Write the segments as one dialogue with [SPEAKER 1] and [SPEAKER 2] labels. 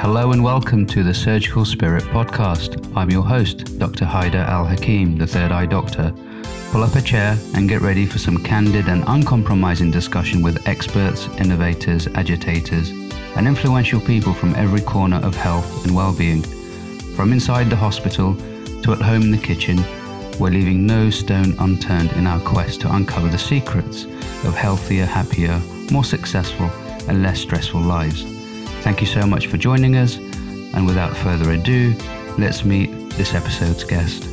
[SPEAKER 1] Hello and welcome to the Surgical Spirit Podcast. I'm your host, Dr. Haidar Al-Hakim, the Third Eye Doctor. Pull up a chair and get ready for some candid and uncompromising discussion with experts, innovators, agitators, and influential people from every corner of health and well-being. From inside the hospital to at home in the kitchen, we're leaving no stone unturned in our quest to uncover the secrets of healthier, happier, more successful, and less stressful lives. Thank you so much for joining us, and without further ado, let's meet this episode's guest.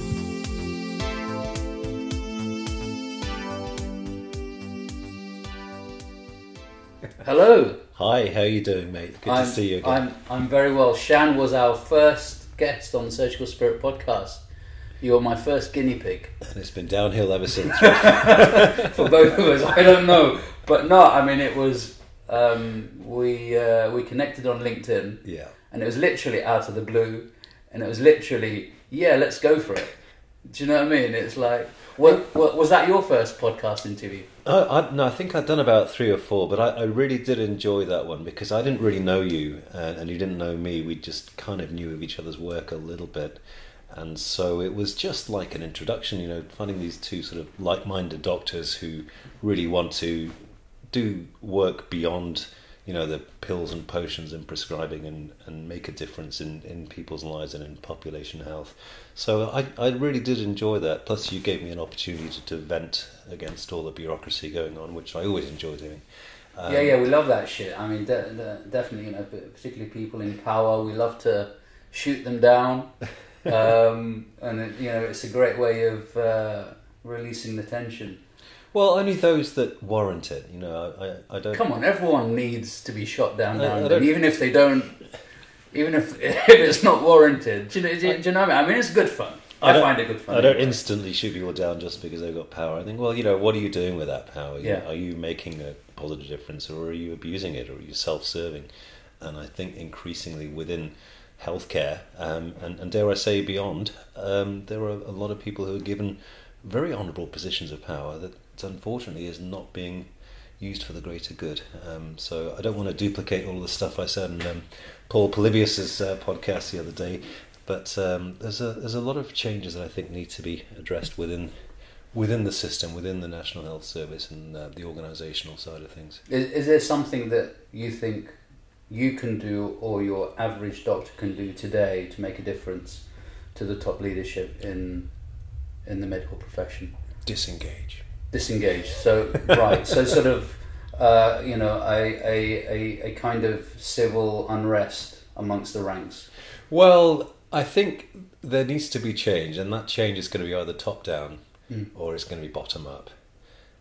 [SPEAKER 1] Hello.
[SPEAKER 2] Hi, how are you doing, mate? Good to see you again.
[SPEAKER 1] I'm very well. Shan was our first guest on the Surgical Spirit Podcast. You were my first guinea pig.
[SPEAKER 2] And it's been downhill ever since.
[SPEAKER 1] For both of us, I don't know. But no, I mean, it was... we connected on LinkedIn,
[SPEAKER 2] yeah,
[SPEAKER 1] and it was literally out of the blue, and it was literally, yeah, let's go for it. Do you know what I mean? It's like, what was that your first podcast interview?
[SPEAKER 2] No, I think I'd done about 3 or 4, but I really did enjoy that one because I didn't really know you, and you didn't know me. We just kind of knew of each other's work a little bit, and so it was just like an introduction, you know, finding these two sort of like-minded doctors who really want to do work beyond, you know, the pills and potions and prescribing and make a difference in people's lives and in population health. So I really did enjoy that. Plus you gave me an opportunity to vent against all the bureaucracy going on, which I always enjoy doing.
[SPEAKER 1] Yeah, we love that shit. I mean, definitely, you know, particularly people in power, we love to shoot them down. And, you know, it's a great way of releasing the tension.
[SPEAKER 2] Well, only those that warrant it, you know. I don't.
[SPEAKER 1] Come on, everyone needs to be shot down now and then, even if they don't, even if it's not warranted. Do you know what I mean? It's good fun. I find it good fun.
[SPEAKER 2] I don't instantly shoot people down just because they've got power. I think, well, you know, what are you doing with that power?
[SPEAKER 1] Yeah.
[SPEAKER 2] Are you making a positive difference, or are you abusing it, or are you self-serving? And I think increasingly within healthcare, and dare I say beyond, there are a lot of people who are given very honourable positions of power that unfortunately is not being used for the greater good. So I don't want to duplicate all the stuff I said on Paul Polybius's podcast the other day, but there's a lot of changes that I think need to be addressed within the system, within the National Health Service and the organisational side of things.
[SPEAKER 1] Is there something that you think you can do or your average doctor can do today to make a difference to the top leadership in the medical profession?
[SPEAKER 2] Disengage.
[SPEAKER 1] So right. So sort of you know, a kind of civil unrest amongst the ranks.
[SPEAKER 2] Well, I think there needs to be change, and that change is going to be either top down or it's going to be bottom up.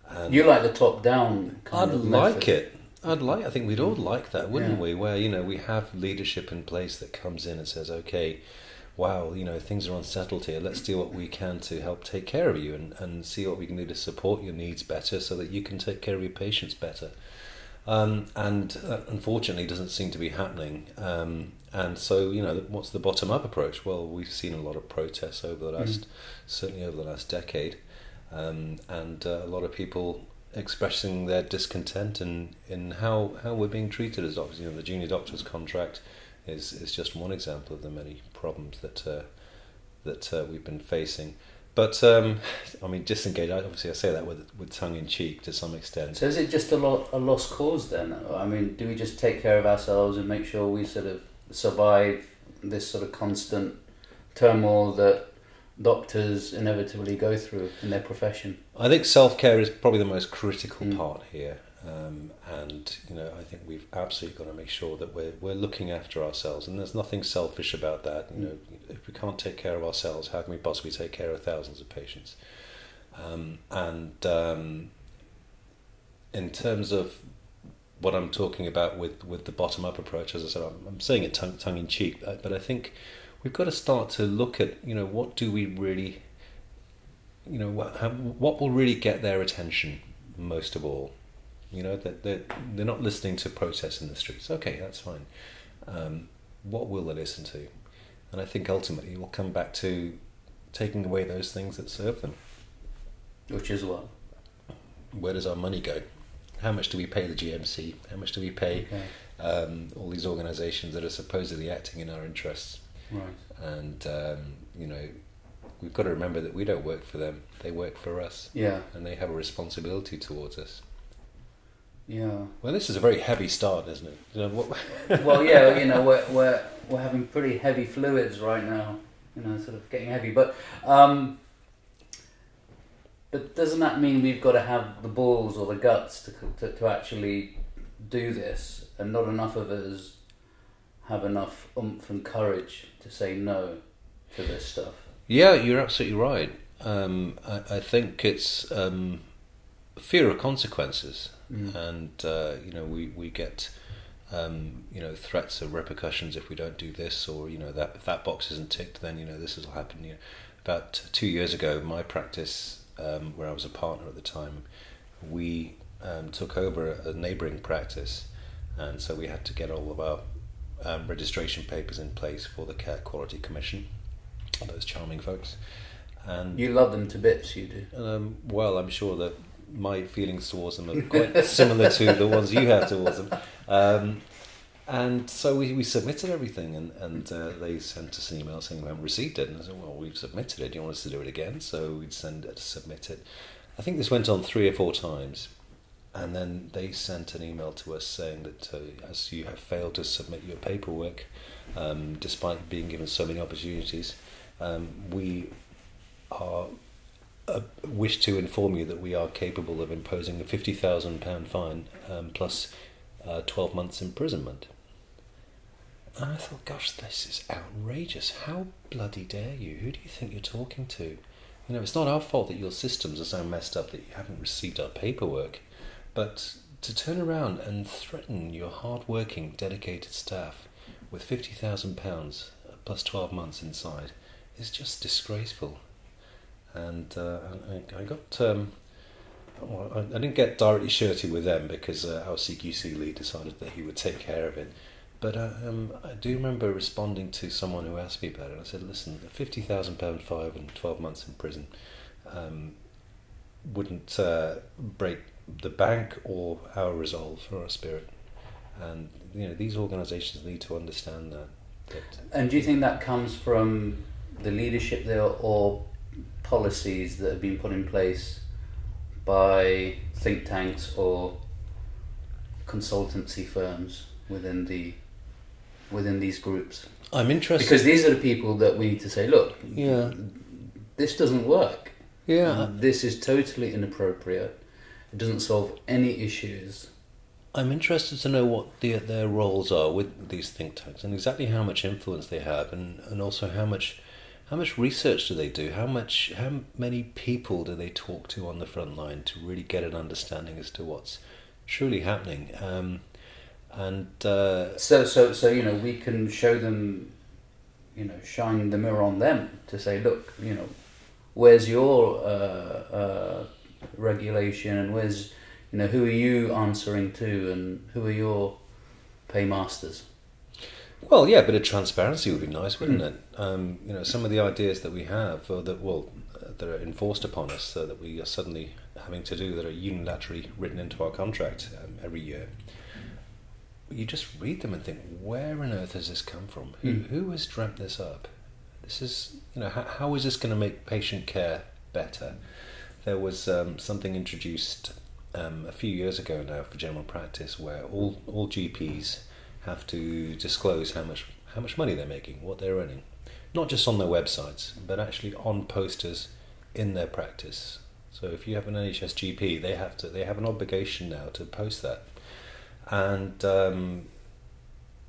[SPEAKER 2] And
[SPEAKER 1] you like the top down kind of method.
[SPEAKER 2] Like it. I think we'd all like that, wouldn't we? Where, you know, we have leadership in place that comes in and says, okay, wow, you know, things are unsettled here. Let's do what we can to help take care of you and see what we can do to support your needs better so that you can take care of your patients better. And unfortunately, it doesn't seem to be happening. And so, you know, what's the bottom-up approach? Well, we've seen a lot of protests over the last, certainly over the last decade, and a lot of people expressing their discontent in how we're being treated as doctors. You know, the junior doctor's contract is just one example of the many problems that we've been facing. But I mean, disengage. Obviously, I say that with tongue in cheek to some extent.
[SPEAKER 1] So is it just a lost cause then? I mean, do we just take care of ourselves and make sure we sort of survive this sort of constant turmoil that doctors inevitably go through in their profession?
[SPEAKER 2] I think self-care is probably the most critical part here. And you know, I think we've absolutely got to make sure that we're looking after ourselves, and there's nothing selfish about that. You know, if we can't take care of ourselves, how can we possibly take care of thousands of patients? In terms of what I'm talking about with the bottom-up approach, as I said, I'm saying it tongue in cheek, but I think we've got to start to look at, you know, what do we really, you know, what will really get their attention most of all. You know, that they're not listening to protests in the streets. Okay, that's fine. What will they listen to? And I think ultimately we'll come back to taking away those things that serve them.
[SPEAKER 1] Which is what?
[SPEAKER 2] Where does our money go? How much do we pay the GMC? How much do we pay all these organisations that are supposedly acting in our interests.
[SPEAKER 1] Right.
[SPEAKER 2] And we've got to remember that we don't work for them; they work for us.
[SPEAKER 1] Yeah.
[SPEAKER 2] And they have a responsibility towards us.
[SPEAKER 1] Yeah.
[SPEAKER 2] Well, this is a very heavy start, isn't it?
[SPEAKER 1] Well, yeah. We're having pretty heavy fluids right now. Sort of getting heavy, but doesn't that mean we've got to have the balls or the guts to actually do this, and not enough of us have enough oomph and courage to say no to this stuff?
[SPEAKER 2] Yeah, you're absolutely right. I think it's fear of consequences, and we get threats of repercussions if we don't do this, or that if that box isn't ticked, then this will happen. About 2 years ago, my practice, where I was a partner at the time, we took over a neighbouring practice, and so we had to get all of our registration papers in place for the Care Quality Commission. Those charming folks, and
[SPEAKER 1] you love them to bits. You do.
[SPEAKER 2] Well, I'm sure that my feelings towards them are quite similar to the ones you have towards them. And so we submitted everything, and they sent us an email saying we haven't received it. And I said, well, we've submitted it. Do you want us to do it again? So we'd submit it. I think this went on 3 or 4 times. And then they sent an email to us saying that as you have failed to submit your paperwork, despite being given so many opportunities, we wish to inform you that we are capable of imposing a £50,000 fine plus 12 months imprisonment. And I thought, gosh, this is outrageous. How bloody dare you? Who do you think you're talking to? It's not our fault that your systems are so messed up that you haven't received our paperwork. But to turn around and threaten your hard-working, dedicated staff with £50,000 plus 12 months inside is just disgraceful. And I got... I didn't get directly shirty with them because our CQC lead decided that he would take care of it. But I do remember responding to someone who asked me about it. I said, listen, a £50,000 fine and 12 months in prison wouldn't break the bank or our resolve or our spirit. And these organisations need to understand that.
[SPEAKER 1] And do you think that comes from the leadership there, or policies that have been put in place by think tanks or consultancy firms within these groups?
[SPEAKER 2] I'm interested
[SPEAKER 1] because these are the people that we need to say, look, this doesn't work. This is totally inappropriate. It doesn't solve any issues.
[SPEAKER 2] I'm interested to know what their roles are with these think tanks and exactly how much influence they have, and also how much research do they do? How many people do they talk to on the front line to really get an understanding as to what's truly happening?
[SPEAKER 1] So we can show them, shine the mirror on them to say, look, where's your regulation, and where's who are you answering to, and who are your paymasters?
[SPEAKER 2] Well, yeah, a bit of transparency would be nice, wouldn't it? Some of the ideas that we have, that are enforced upon us, that we are suddenly having to do, that are unilaterally written into our contract every year. You just read them and think, where on earth has this come from? Who has dreamt this up? This is, how is this going to make patient care better? There was something introduced a few years ago now for general practice, where all GPs have to disclose how much money they're making, what they're earning, not just on their websites, but actually on posters in their practice. So if you have an NHS GP, they have an obligation now to post that, and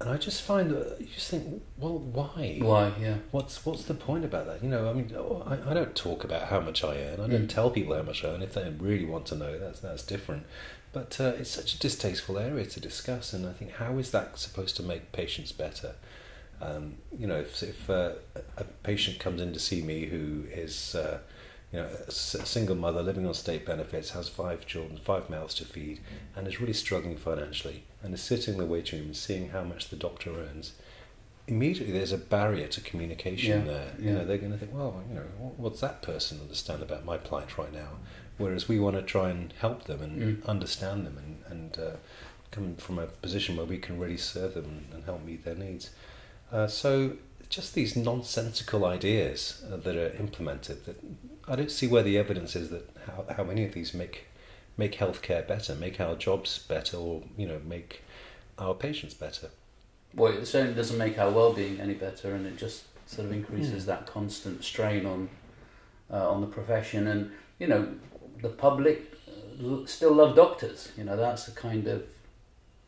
[SPEAKER 2] I just find that you just think, well, why?
[SPEAKER 1] Why? Yeah.
[SPEAKER 2] What's the point about that? I don't talk about how much I earn. I don't tell people how much I earn. If they really want to know, that's different. But it's such a distasteful area to discuss, and I think, how is that supposed to make patients better? If a patient comes in to see me who is a single mother living on state benefits, has 5 children, 5 mouths to feed, and is really struggling financially, and is sitting in the waiting room and seeing how much the doctor earns, immediately there's a barrier to communication there. They're going to think, well, what's that person understand about my plight right now? Whereas we want to try and help them and understand them and come from a position where we can really serve them and help meet their needs. So just these nonsensical ideas that are implemented, that I don't see where the evidence is that how many of these make healthcare better, make our jobs better, or make our patients better.
[SPEAKER 3] Well, it certainly doesn't make our well-being any better, and it just sort of increases that constant strain on the profession. And the public still love doctors. That's the kind of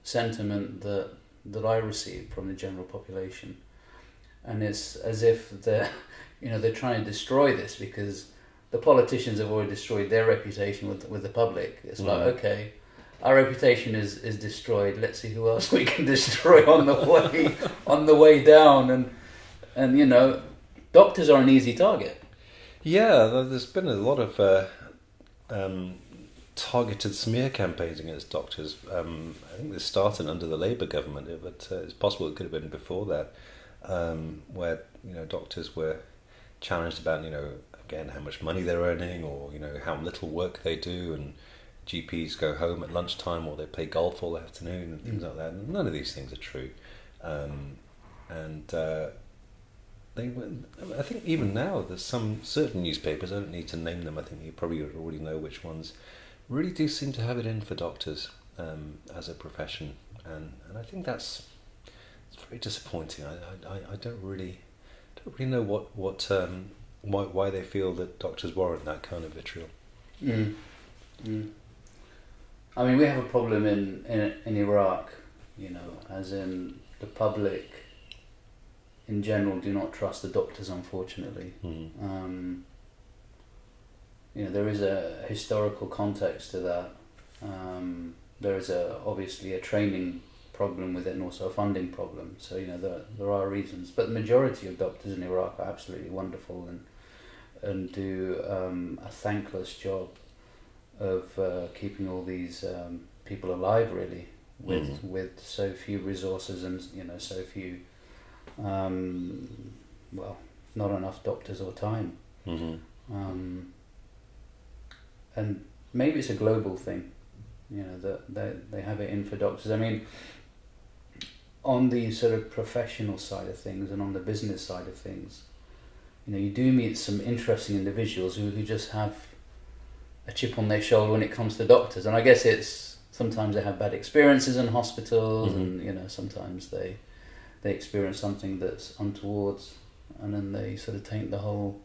[SPEAKER 3] sentiment that I receive from the general population, and it's as if they're trying to destroy this because the politicians have already destroyed their reputation with the public. It's like, okay, our reputation is destroyed. Let's see who else we can destroy on the way down. And doctors are an easy target.
[SPEAKER 2] Yeah, there's been a lot of targeted smear campaigns against doctors. I think this started under the Labour government, but it's possible it could have been before that, where doctors were challenged about again how much money they're earning, or how little work they do, and GPs go home at lunchtime, or they play golf all afternoon and things like that. And none of these things are true, I think even now there's some certain newspapers, I don't need to name them, I think you probably already know which ones, really do seem to have it in for doctors as a profession, and I think it's very disappointing. I don't really know why they feel that doctors warrant that kind of vitriol.
[SPEAKER 3] I mean, we have a problem in Iraq, as in the public in general do not trust the doctors, unfortunately. There is a historical context to that. There is obviously a training problem with it, and also a funding problem. So there are reasons, but the majority of doctors in Iraq are absolutely wonderful and do a thankless job of keeping all these people alive, really, with so few resources and so few not enough doctors or time. And maybe it's a global thing, that they have it in for doctors. I mean, on the sort of professional side of things and on the business side of things, you do meet some interesting individuals who just have a chip on their shoulder when it comes to doctors. And I guess it's sometimes they have bad experiences in hospitals, and sometimes they experience something that's untoward, and then they sort of taint the whole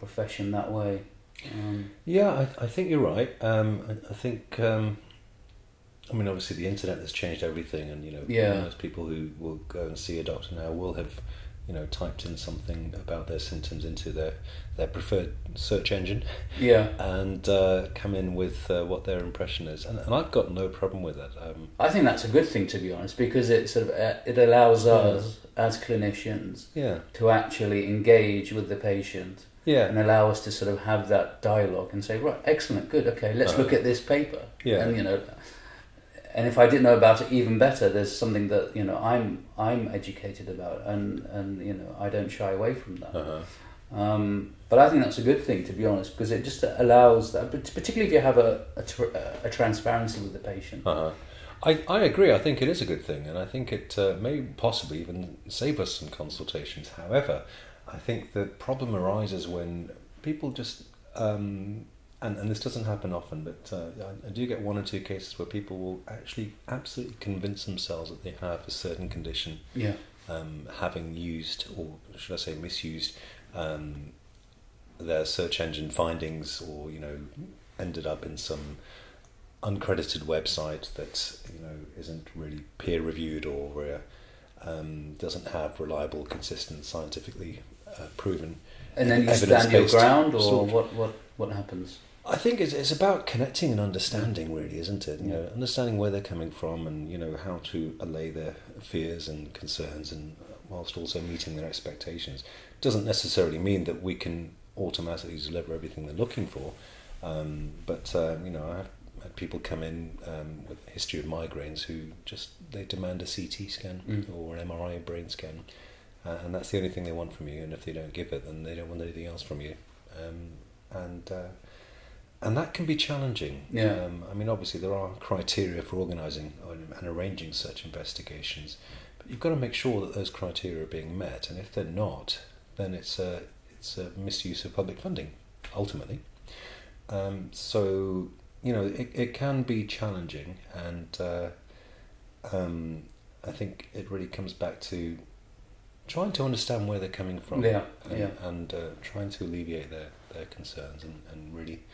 [SPEAKER 3] profession that way.
[SPEAKER 2] I think you're right. I think obviously the internet has changed everything, and most people who will go and see a doctor now will have typed in something about their symptoms into their preferred search engine, and come in with what their impression is, and I've got no problem with that.
[SPEAKER 3] I think that's a good thing, to be honest, because it sort of it allows us as clinicians to actually engage with the patient, and allow us to sort of have that dialogue and say, right, excellent, good, okay, let's look at this paper, and if I didn't know about it, even better. There's something that I'm educated about, and I don't shy away from that. But I think that's a good thing, to be honest, because it just allows that, particularly if you have a transparency with the patient.
[SPEAKER 2] I agree. I think it is a good thing, and I think it may possibly even save us some consultations. However, I think the problem arises when people just and this doesn't happen often, but I do get one or two cases where people will actually absolutely convince themselves that they have a certain condition, having used, or should I say misused, their search engine findings, or ended up in some uncredited website that isn't really peer reviewed, or doesn't have reliable, consistent, scientifically proven.
[SPEAKER 3] And then you stand your ground, or what happens?
[SPEAKER 2] I think it's about connecting and understanding, really, isn't it? Understanding where they're coming from, and how to allay their fears and concerns, and whilst also meeting their expectations. Doesn't necessarily mean that we can automatically deliver everything they're looking for, but I have had people come in with a history of migraines who they demand a CT scan or an MRI brain scan, and that's the only thing they want from you. And if they don't give it, then they don't want anything else from you. And that can be challenging.
[SPEAKER 3] Yeah.
[SPEAKER 2] I mean, obviously there are criteria for organising and arranging such investigations, but you've got to make sure that those criteria are being met. And if they're not, then it's a misuse of public funding, ultimately. So it can be challenging, and I think it really comes back to trying to understand where they're coming from, and trying to alleviate their concerns, and really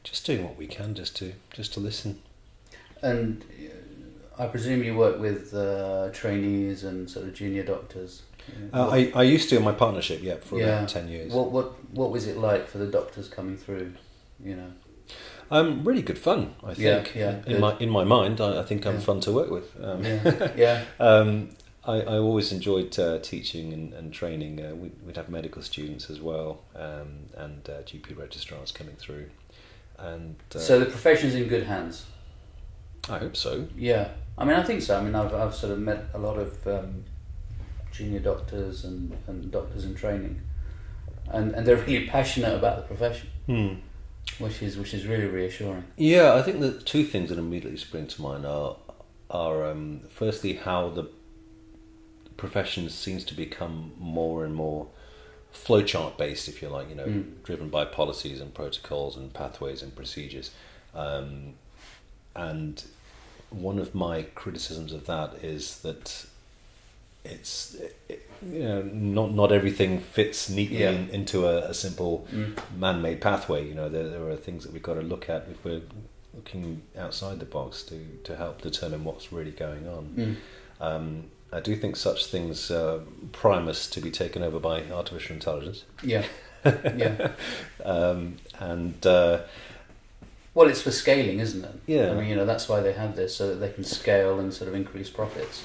[SPEAKER 2] just doing what we can just to listen. And
[SPEAKER 3] I presume you work with trainees and sort of junior doctors.
[SPEAKER 2] I used to in my partnership, for about 10 years.
[SPEAKER 3] What was it like for the doctors coming through?
[SPEAKER 2] Really good fun, I think. In my mind, I think I'm fun to work with. I always enjoyed teaching and training. We'd have medical students as well, and GP registrars coming through. And
[SPEAKER 3] so the profession's in good hands.
[SPEAKER 2] I hope so.
[SPEAKER 3] Yeah, I mean, I think so. I mean, I've sort of met a lot of junior doctors and doctors in training, and they're really passionate about the profession, which is really reassuring.
[SPEAKER 2] Yeah, I think the two things that immediately spring to mind are firstly how the profession seems to become more and more flowchart based, if you like, driven by policies and protocols and pathways and procedures. And one of my criticisms of that is that it's not everything fits neatly into a simple man-made pathway. There are things that we've got to look at if we're looking outside the box to help determine what's really going on. I do think such things prime us to be taken over by artificial intelligence.
[SPEAKER 3] Yeah.
[SPEAKER 2] And
[SPEAKER 3] well, it's for scaling, isn't it?
[SPEAKER 2] Yeah.
[SPEAKER 3] I mean, that's why they have this, so that they can scale and sort of increase profits.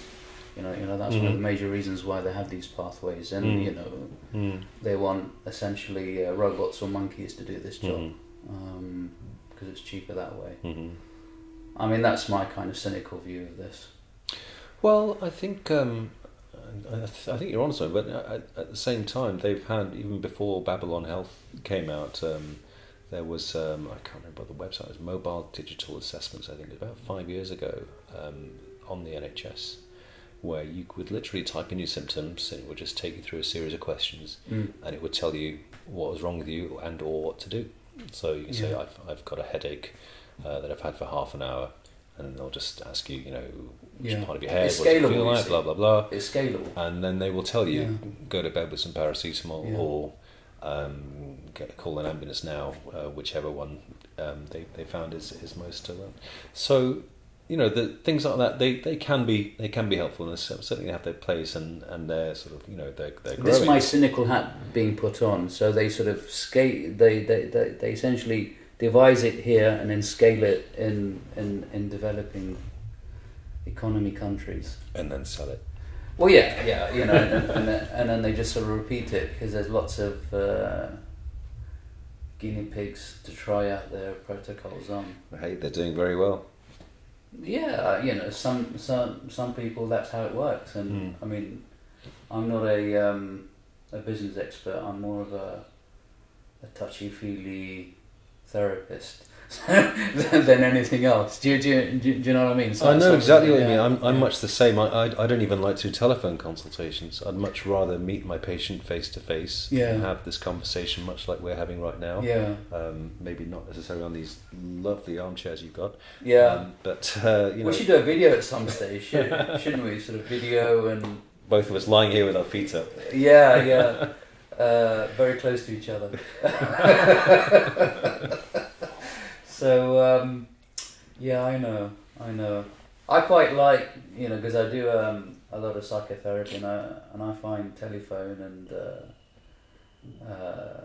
[SPEAKER 3] That's one of the major reasons why they have these pathways, and they want essentially robots or monkeys to do this job because it's cheaper that way. I mean, that's my kind of cynical view of this.
[SPEAKER 2] Well, I think you're on something, but at the same time, they've had, even before Babylon Health came out, there was I can't remember what the website was, Mobile Digital Assessments. I think it was about 5 years ago on the NHS, where you could literally type in your symptoms and it would just take you through a series of questions, and it would tell you what was wrong with you and or what to do. So you can say, I've got a headache that I've had for half an hour, and then they'll just ask you, which part of your head, what does it feel like, blah, blah, blah.
[SPEAKER 3] It's scalable.
[SPEAKER 2] And then they will tell you, go to bed with some paracetamol, or call an ambulance now, whichever one they found is most so the things like that, they can be helpful, and certainly they have their place, and they're sort of they're growing.
[SPEAKER 3] This is my cynical hat being put on. So they sort of scale, they essentially devise it here and then scale it in developing economy countries,
[SPEAKER 2] and then sell it.
[SPEAKER 3] Well, and then they just sort of repeat it because there's lots of guinea pigs to try out their protocols on.
[SPEAKER 2] Hey, they're doing very well.
[SPEAKER 3] Yeah, some people, that's how it works, and I mean, I'm not a business expert. I'm more of a touchy-feely therapist than anything else. Do you know what I mean?
[SPEAKER 2] I know exactly what you mean. I'm much the same. I don't even like to do telephone consultations. I'd much rather meet my patient face to face and have this conversation, much like we're having right now.
[SPEAKER 3] Yeah.
[SPEAKER 2] Maybe not necessarily on these lovely armchairs you've got.
[SPEAKER 3] Yeah.
[SPEAKER 2] But
[SPEAKER 3] we should do a video at some stage, shouldn't we? Sort of video and
[SPEAKER 2] both of us lying here with our feet up.
[SPEAKER 3] Yeah. Very close to each other. So, I know. I quite like, because I do a lot of psychotherapy, and I find telephone and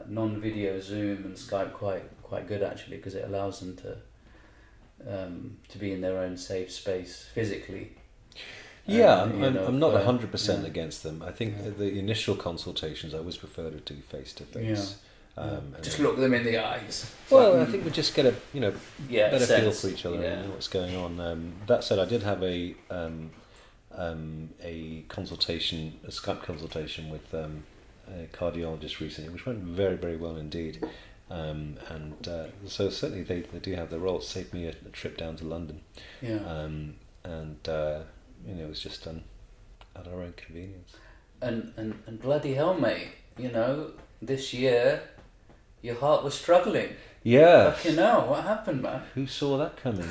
[SPEAKER 3] non-video Zoom and Skype quite good, actually, because it allows them to be in their own safe space physically.
[SPEAKER 2] Yeah, I'm not 100% against them. I think the initial consultations I always prefer to do face to face.
[SPEAKER 3] Just look them in the eyes.
[SPEAKER 2] Well, I think we just get a better feel for each other and know what's going on. That said, I did have a consultation, a Skype consultation with a cardiologist recently, which went very, very well indeed. So certainly they do have their role. It saved me a trip down to London.
[SPEAKER 3] Yeah.
[SPEAKER 2] It was just done at our own convenience.
[SPEAKER 3] And bloody hell, mate, this year your heart was struggling.
[SPEAKER 2] Yeah.
[SPEAKER 3] Fucking hell, what happened, man?
[SPEAKER 2] Who saw that coming?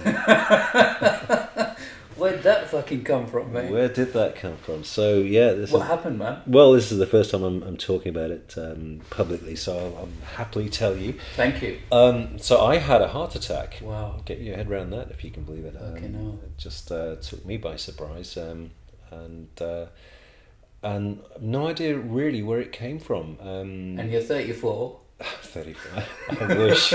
[SPEAKER 3] Where'd that fucking come from, mate?
[SPEAKER 2] Where did that come from? So, yeah.
[SPEAKER 3] What happened, man?
[SPEAKER 2] Well, this is the first time I'm talking about it publicly, so I'll happily tell you.
[SPEAKER 3] Thank you.
[SPEAKER 2] So I had a heart attack.
[SPEAKER 3] Wow.
[SPEAKER 2] Get your head around that, if you can believe it.
[SPEAKER 3] It
[SPEAKER 2] just took me by surprise. And no idea really where it came from.
[SPEAKER 3] And you're 34?
[SPEAKER 2] 35. I wish.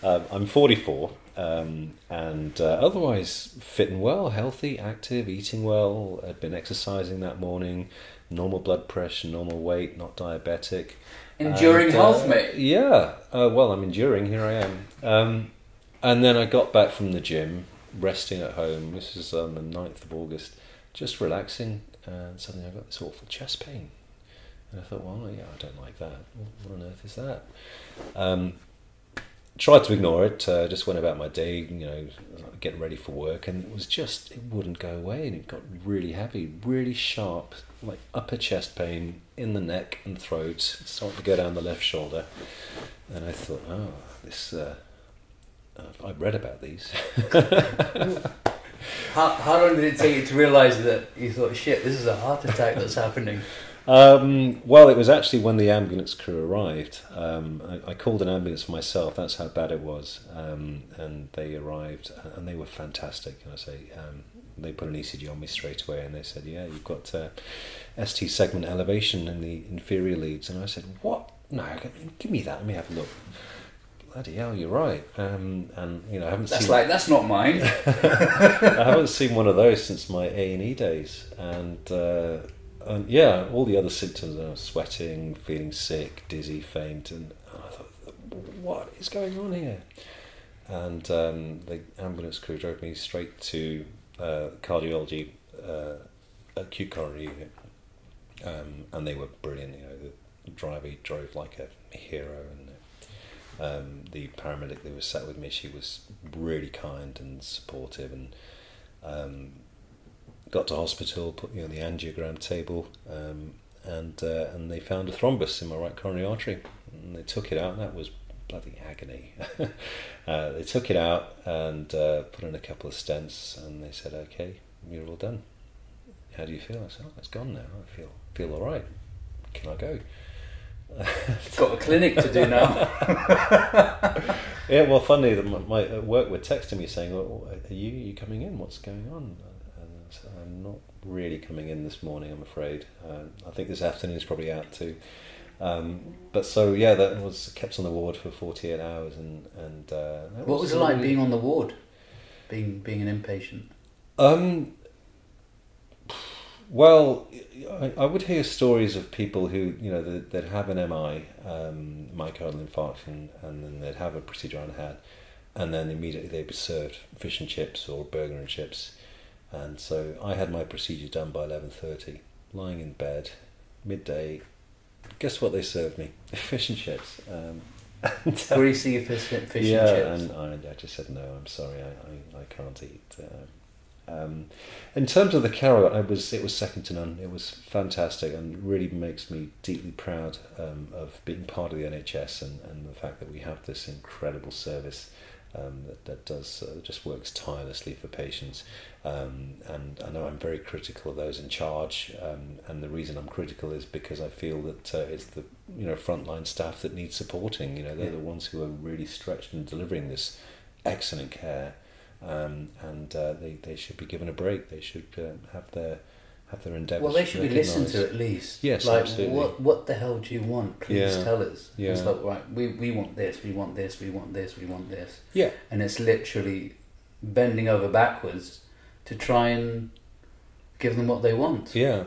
[SPEAKER 2] I'm 44. And otherwise fit and well, healthy, active, eating well. I'd been exercising that morning, normal blood pressure, normal weight, not diabetic.
[SPEAKER 3] Enduring health, mate.
[SPEAKER 2] Yeah, well, I'm enduring. Here I am. And then I got back from the gym, resting at home. This is on the 9th of August, just relaxing, and suddenly I got this awful chest pain. And I thought, well, yeah, I don't like that. What on earth is that? Tried to ignore it, just went about my day, getting ready for work, and it wouldn't go away, and it got really heavy, really sharp, like upper chest pain in the neck and throat, starting to go down the left shoulder. And I thought, this, I've read about these.
[SPEAKER 3] How long did it take you to realise that you thought, shit, this is a heart attack that's happening?
[SPEAKER 2] Well, it was actually when the ambulance crew arrived. I called an ambulance for myself. That's how bad it was. And they arrived, and they were fantastic. And they put an ECG on me straight away, and they said, "Yeah, you've got ST segment elevation in the inferior leads." And I said, "What? No, give me that. Let me have a look." Bloody hell, you're right. And I haven't seen.
[SPEAKER 3] That's not mine.
[SPEAKER 2] I haven't seen one of those since my A&E days, and yeah, all the other symptoms, sweating, feeling sick, dizzy, faint, and I thought, what is going on here? And the ambulance crew drove me straight to cardiology, acute coronary unit, and they were brilliant. The driver drove like a hero, and the paramedic that was sat with me, she was really kind and supportive, and got to hospital, put me on the angiogram table, and they found a thrombus in my right coronary artery, and they took it out, and that was bloody agony. They took it out and put in a couple of stents, and they said, "Okay, you're all done. How do you feel?" I said, "Oh, it's gone now. I feel all right. Can I go?"
[SPEAKER 3] Got a clinic to do now.
[SPEAKER 2] Yeah, well, funny that my at work were texting me saying, "Well, are you coming in? What's going on?" I'm not really coming in this morning, I'm afraid. I think this afternoon is probably out too. But so yeah, that was kept on the ward for 48 hours, and
[SPEAKER 3] what was it like being on the ward, being an inpatient?
[SPEAKER 2] Well, I would hear stories of people who they'd have an MI, myocardial infarction, and then they'd have a procedure on head, and then immediately they'd be served fish and chips or burger and chips. And so I had my procedure done by 11:30, lying in bed, midday. Guess what they served me? Fish and chips.
[SPEAKER 3] Greasy fish and chips.
[SPEAKER 2] Yeah, and I just said, no, I'm sorry, I can't eat. In terms of the care, it was second to none. It was fantastic, and really makes me deeply proud of being part of the NHS, and the fact that we have this incredible service that does just works tirelessly for patients. And I know I'm very critical of those in charge, and the reason I'm critical is because I feel that it's the frontline staff that need supporting. They're the ones who are really stretched in delivering this excellent care, and they should be given a break. They should have their endeavours.
[SPEAKER 3] Well, they should be listened to at least.
[SPEAKER 2] Yes,
[SPEAKER 3] like,
[SPEAKER 2] absolutely.
[SPEAKER 3] What the hell do you want? Please tell us.
[SPEAKER 2] Yeah.
[SPEAKER 3] It's like, right, we want this, we want this, we want this, we want this.
[SPEAKER 2] Yeah.
[SPEAKER 3] And it's literally bending over backwards to try and give them what they want.
[SPEAKER 2] Yeah,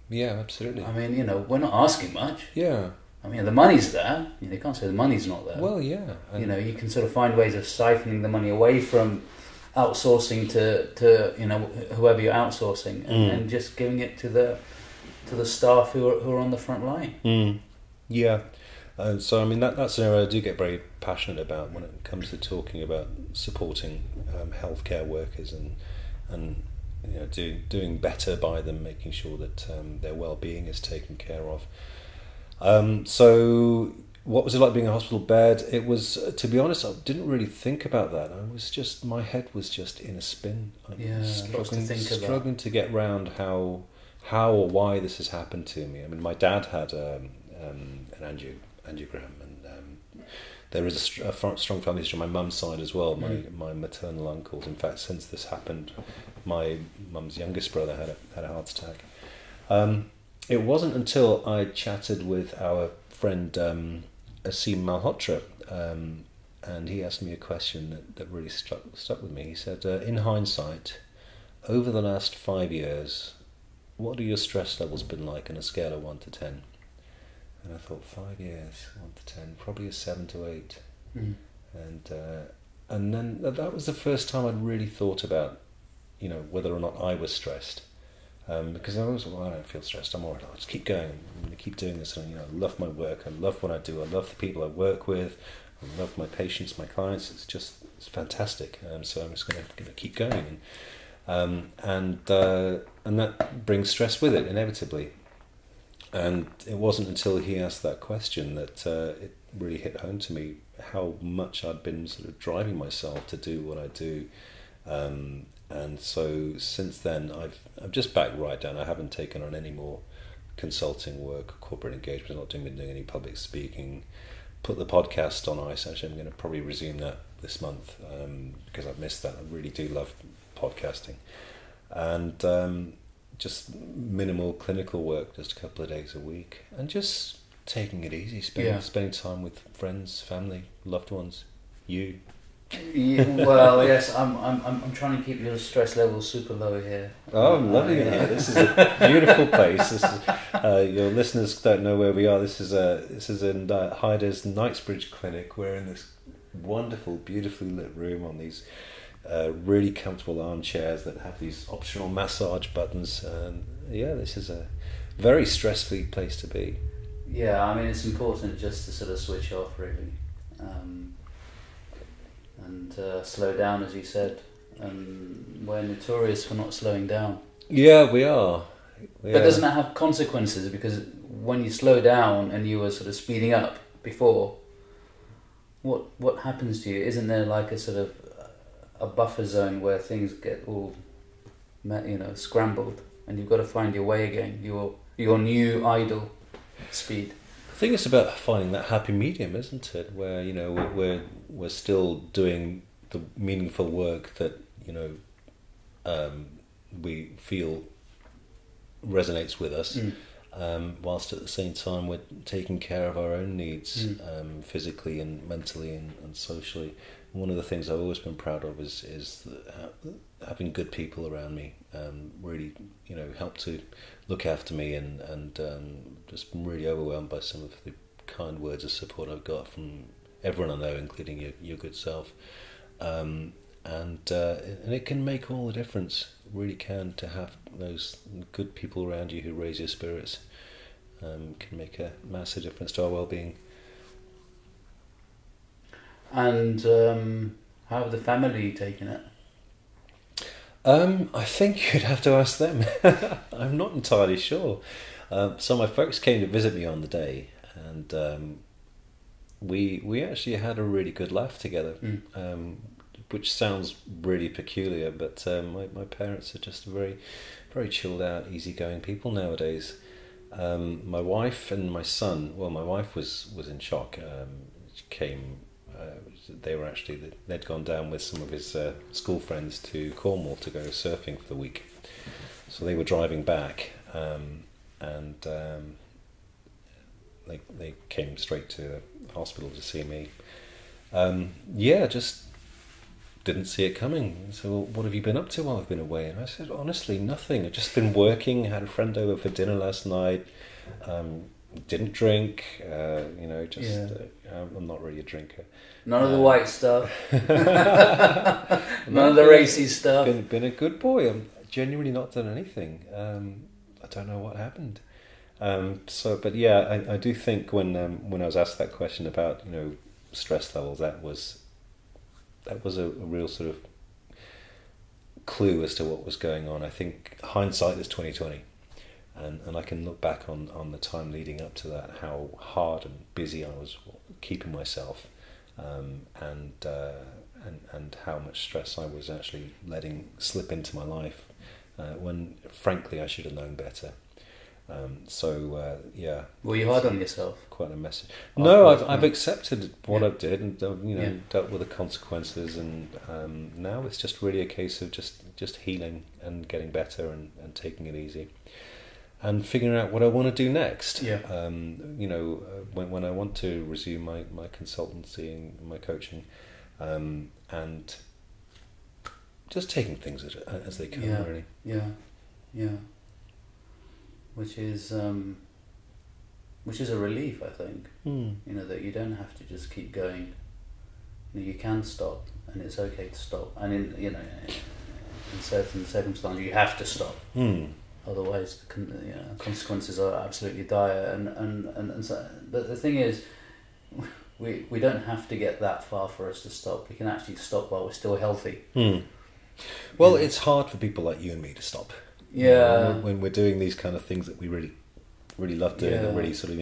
[SPEAKER 2] absolutely.
[SPEAKER 3] I mean, we're not asking much.
[SPEAKER 2] Yeah.
[SPEAKER 3] I mean, the money's there. You can't say the money's not there.
[SPEAKER 2] Well, yeah.
[SPEAKER 3] You can sort of find ways of siphoning the money away from outsourcing to whoever you're outsourcing, and just giving it to the staff who are on the front line.
[SPEAKER 2] Yeah. So, I mean, that's an area I do get very passionate about when it comes to talking about supporting healthcare workers and doing better by them, making sure that their well-being is taken care of. So, what was it like being in a hospital bed? It was, to be honest, I didn't really think about that. My head was just in a spin. Struggling to get round how or why this has happened to me. I mean, my dad had an angiogram, and there is a strong family history on my mum's side as well. My maternal uncles. In fact, since this happened, my mum's youngest brother had a heart attack. It wasn't until I chatted with our friend Asim Malhotra, and he asked me a question that really stuck with me. He said, in hindsight, over the last 5 years, what have your stress levels been like on a scale of 1 to 10? And I thought, 5 years, 1 to 10, probably a 7 to 8. And then that was the first time I'd really thought about, whether or not I was stressed. Because I always, I don't feel stressed, I'm alright, I'll just keep going, I'm going to keep doing this, and I love my work, I love what I do, I love the people I work with, I love my patients, my clients, it's fantastic, so I'm just going to keep going, and that brings stress with it, inevitably. And it wasn't until he asked that question that it really hit home to me how much I'd been sort of driving myself to do what I do. And so since then, I've just backed right down. I haven't taken on any more consulting work, corporate engagement. I'm not doing any public speaking. Put the podcast on ice. Actually, I'm going to probably resume that this month because I've missed that. I really do love podcasting. And just minimal clinical work, just a couple of days a week, and just taking it easy, spending time with friends, family, loved ones, you.
[SPEAKER 3] Well, yes, I'm trying to keep your stress levels super low here.
[SPEAKER 2] Oh, I'm loving it here. This is a beautiful place. This is, your listeners don't know where we are. This is in Haidar's Knightsbridge Clinic. We're in this wonderful, beautifully lit room on these really comfortable armchairs that have these optional massage buttons. And this is a very stress-free place to be.
[SPEAKER 3] Yeah, I mean, it's important just to sort of switch off, really. And slow down, as you said. And we're notorious for not slowing down.
[SPEAKER 2] Yeah, we are.
[SPEAKER 3] But doesn't that have consequences? Because when you slow down and you were sort of speeding up before, what happens to you? Isn't there like a sort of a buffer zone where things get all, scrambled, and you've got to find your way again, your new ideal speed?
[SPEAKER 2] I think it's about finding that happy medium, isn't it? Where we're still doing the meaningful work that we feel resonates with us, whilst at the same time we're taking care of our own needs, physically and mentally and socially. And one of the things I've always been proud of is having good people around me, really help to look after me, and just been really overwhelmed by some of the kind words of support I've got from everyone I know, including your good self, and it can make all the difference. It really can, to have those good people around you who raise your spirits. Can make a massive difference to our well-being. And
[SPEAKER 3] how have the family taken it?
[SPEAKER 2] I think you'd have to ask them. I'm not entirely sure. So my folks came to visit me on the day, and we actually had a really good laugh together, which sounds really peculiar, but my parents are just very, very chilled out, easygoing people nowadays. My wife and my son, well, my wife was in shock. She came, they'd gone down with some of his school friends to Cornwall to go surfing for the week. So they were driving back, and they came straight to the hospital to see me. Just didn't see it coming. So, well, what have you been up to while I've been away? And I said, honestly, nothing. I've just been working, had a friend over for dinner last night, didn't drink, I'm not really a drinker.
[SPEAKER 3] None of the white stuff. None of the racy stuff.
[SPEAKER 2] Been a good boy. I'm genuinely not done anything. I don't know what happened. But yeah, I do think when I was asked that question about stress levels, that was a real sort of clue as to what was going on. I think hindsight is 20/20, and I can look back on the time leading up to that, how hard and busy I was keeping myself, and how much stress I was actually letting slip into my life, when frankly I should have known better. Yeah.
[SPEAKER 3] Were you hard on yourself?
[SPEAKER 2] Quite a message. No, I've accepted what I did, and dealt with the consequences, and now it's just really a case of just healing and getting better and taking it easy, and figuring out what I want to do next.
[SPEAKER 3] Yeah.
[SPEAKER 2] When I want to resume my consultancy and my coaching, and just taking things as they come. Really.
[SPEAKER 3] Yeah. Which is a relief, I think. That you don't have to just keep going. You can stop, and it's okay to stop. And in certain circumstances, you have to stop. Otherwise, the consequences are absolutely dire. And so, but the thing is, we don't have to get that far for us to stop. We can actually stop while we're still healthy.
[SPEAKER 2] Well, it's hard for people like you and me to stop.
[SPEAKER 3] Yeah.
[SPEAKER 2] When we're doing these kind of things that we really, really love doing, and really sort of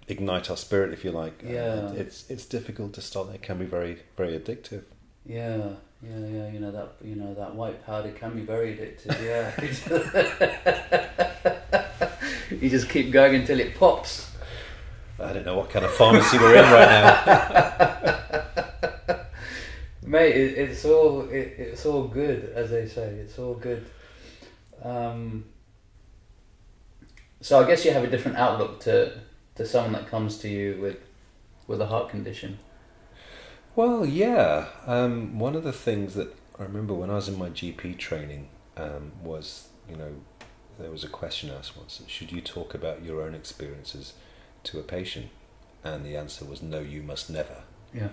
[SPEAKER 2] ignite our spirit, if you like. It's difficult to stop. It can be very, very addictive.
[SPEAKER 3] Yeah. That white powder can be very addictive. Yeah. You just keep going until it pops.
[SPEAKER 2] I don't know what kind of pharmacy we're in right now.
[SPEAKER 3] Mate, it's all good, as they say. It's all good. So I guess you have a different outlook to someone that comes to you with a heart condition.
[SPEAKER 2] Well, yeah. One of the things that I remember when I was in my GP training was, there was a question asked once: should you talk about your own experiences to a patient? And the answer was no, you must never.
[SPEAKER 3] Yeah.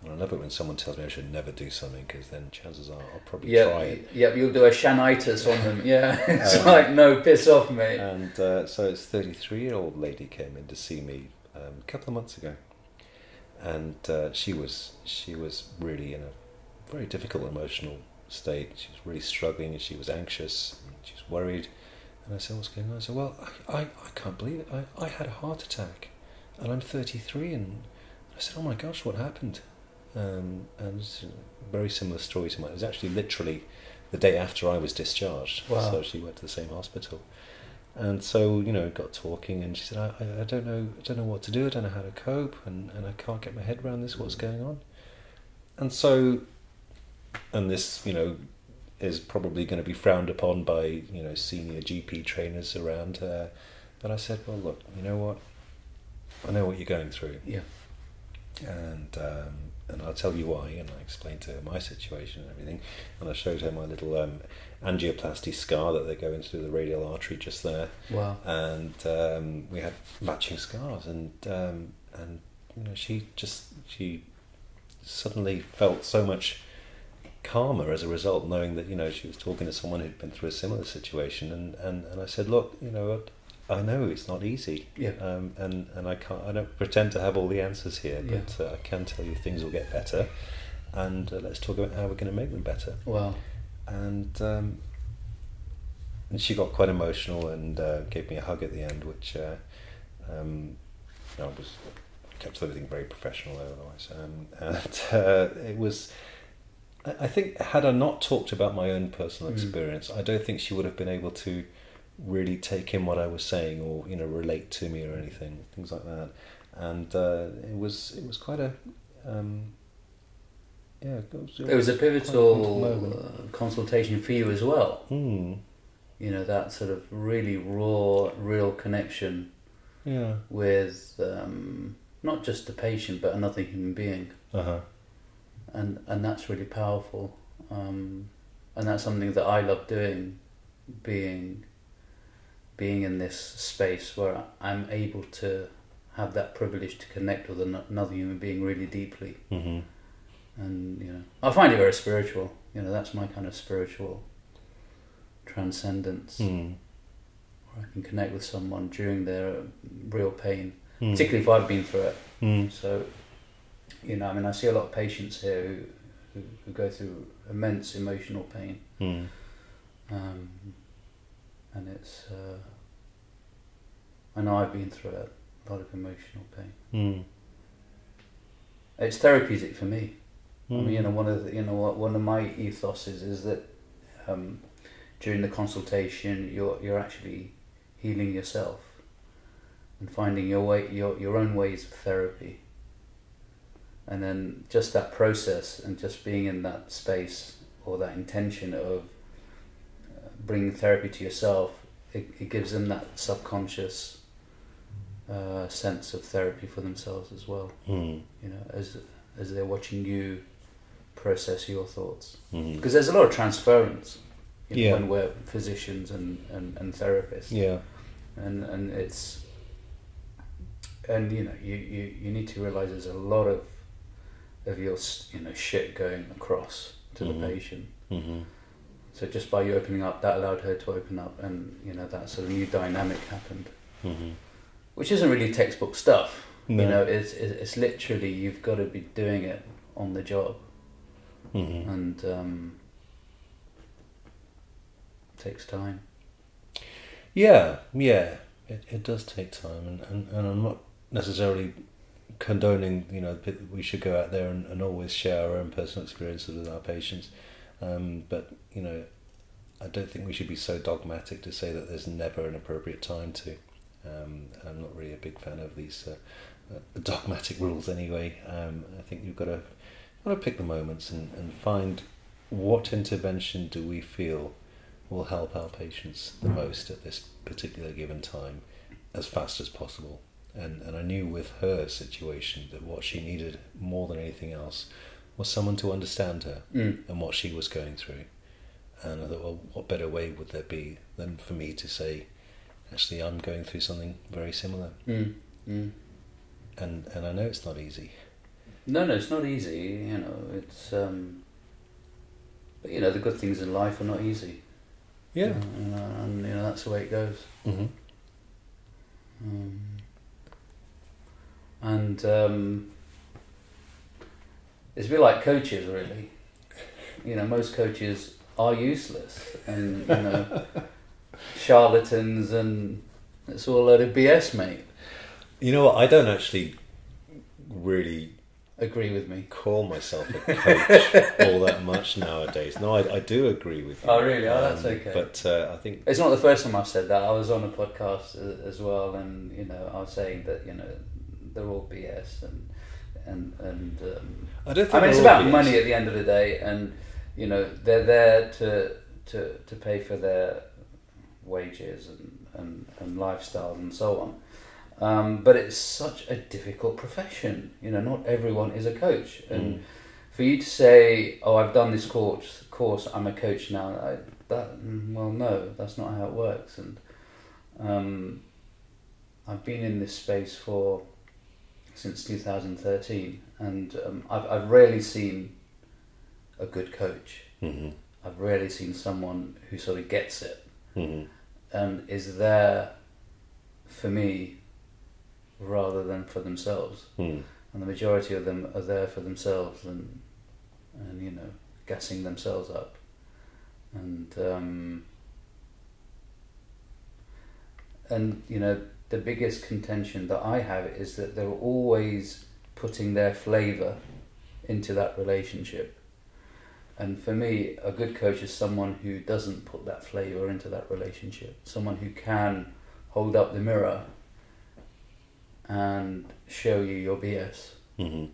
[SPEAKER 2] And I love it when someone tells me I should never do something, because then chances are I'll probably try it.
[SPEAKER 3] Yeah, you'll do a shanitis on them. Yeah, it's like, no, piss off, mate.
[SPEAKER 2] And so it's 33-year-old lady came in to see me a couple of months ago, and she was really in a very difficult emotional state. She was really struggling, and she was anxious, and she was worried. And I said, "What's going on?" I said, "Well, I can't believe it. I had a heart attack, and I'm 33." And I said, "Oh my gosh, what happened?" And it's a very similar story to mine. It was actually literally the day after I was discharged.
[SPEAKER 3] Wow.
[SPEAKER 2] So she went to the same hospital, and so got talking, and she said, I don't know what to do. I don't know how to cope, and I can't get my head around this. What's going on?" And so, and this is probably going to be frowned upon by senior GP trainers around. But I said, "Well, look, you know what? I know what you're going through."
[SPEAKER 3] Yeah.
[SPEAKER 2] And I'll tell you why. And I explained to her my situation and everything, and I showed her my little angioplasty scar that they go into the radial artery just there.
[SPEAKER 3] Wow.
[SPEAKER 2] And we had matching scars, and she suddenly felt so much calmer as a result, knowing that she was talking to someone who'd been through a similar situation. And I said, "Look, I know it's not easy, and I don't pretend to have all the answers here, but I can tell you things will get better, and let's talk about how we're going to make them better."
[SPEAKER 3] Wow.
[SPEAKER 2] And she got quite emotional and gave me a hug at the end, which I kept everything very professional otherwise. And it was, I think, had I not talked about my own personal experience, I don't think she would have been able to really take in what I was saying, or relate to me or anything, things like that. And it was quite a it was
[SPEAKER 3] a pivotal consultation for you as well. That sort of really raw, real connection with not just the patient but another human being. And that's really powerful, and that's something that I love doing, being in this space where I'm able to have that privilege to connect with another human being really deeply. And I find it very spiritual. That's my kind of spiritual transcendence, where where I can connect with someone during their real pain, particularly if I've been through it. So, you know, I mean, I see a lot of patients here who go through immense emotional pain, and it's I know I've been through it, a lot of emotional pain. It's therapeutic for me. I mean, you know, one of my ethoses is that during the consultation, you're actually healing yourself and finding your own ways of therapy. And then just that process and just being in that space or that intention of bringing therapy to yourself, it gives them that subconscious sense of therapy for themselves as well. You know, as they're watching you process your thoughts, because there's a lot of transference, you know, when we're physicians and therapists. And it's, and you know, you need to realize there's a lot of your, you know, shit going across to the patient. So just by you opening up, that allowed her to open up, and you know, that sort of new dynamic happened, which isn't really textbook stuff. No. You know, it's literally, you've got to be doing it on the job, and takes time.
[SPEAKER 2] It does take time, and I'm not necessarily condoning, you know, we should go out there and always share our own personal experiences with our patients, but you know, I don't think we should be so dogmatic to say that there's never an appropriate time to. I'm not really a big fan of these dogmatic rules anyway. I think you've got to pick the moments and find what intervention do we feel will help our patients the most at this particular given time as fast as possible. And I knew with her situation that what she needed more than anything else was someone to understand her and what she was going through. And I thought, well, what better way would there be than for me to say, actually, I'm going through something very similar. And I know it's not easy. No,
[SPEAKER 3] it's not easy. You know, it's but you know, the good things in life are not easy.
[SPEAKER 2] Yeah,
[SPEAKER 3] and you know, that's the way it goes. And it's a bit like coaches, really. You know, most coaches are useless, and you know, charlatans, and it's all a load of BS, mate.
[SPEAKER 2] You know what? I don't actually really
[SPEAKER 3] agree with me.
[SPEAKER 2] Call myself a coach all that much nowadays. No, I do agree with you.
[SPEAKER 3] Oh, really? Oh, that's okay.
[SPEAKER 2] But I think
[SPEAKER 3] it's not the first time I've said that. I was on a podcast as well, and you know, I was saying that, you know, they're all BS, and
[SPEAKER 2] I don't think
[SPEAKER 3] I mean, it's about BS. Money at the end of the day, and you know, they're there to pay for their wages and lifestyles and so on. But it's such a difficult profession. You know, not everyone is a coach, and for you to say, "Oh, I've done this course, I'm a coach now," well, no, that's not how it works. And I've been in this space since 2013, and I've rarely seen a good coach. I've rarely seen someone who sort of gets it and is there for me rather than for themselves. And the majority of them are there for themselves and you know, gassing themselves up. And you know, the biggest contention that I have is that they're always putting their flavour into that relationship. And for me, a good coach is someone who doesn't put that flavour into that relationship. Someone who can hold up the mirror and show you your BS. And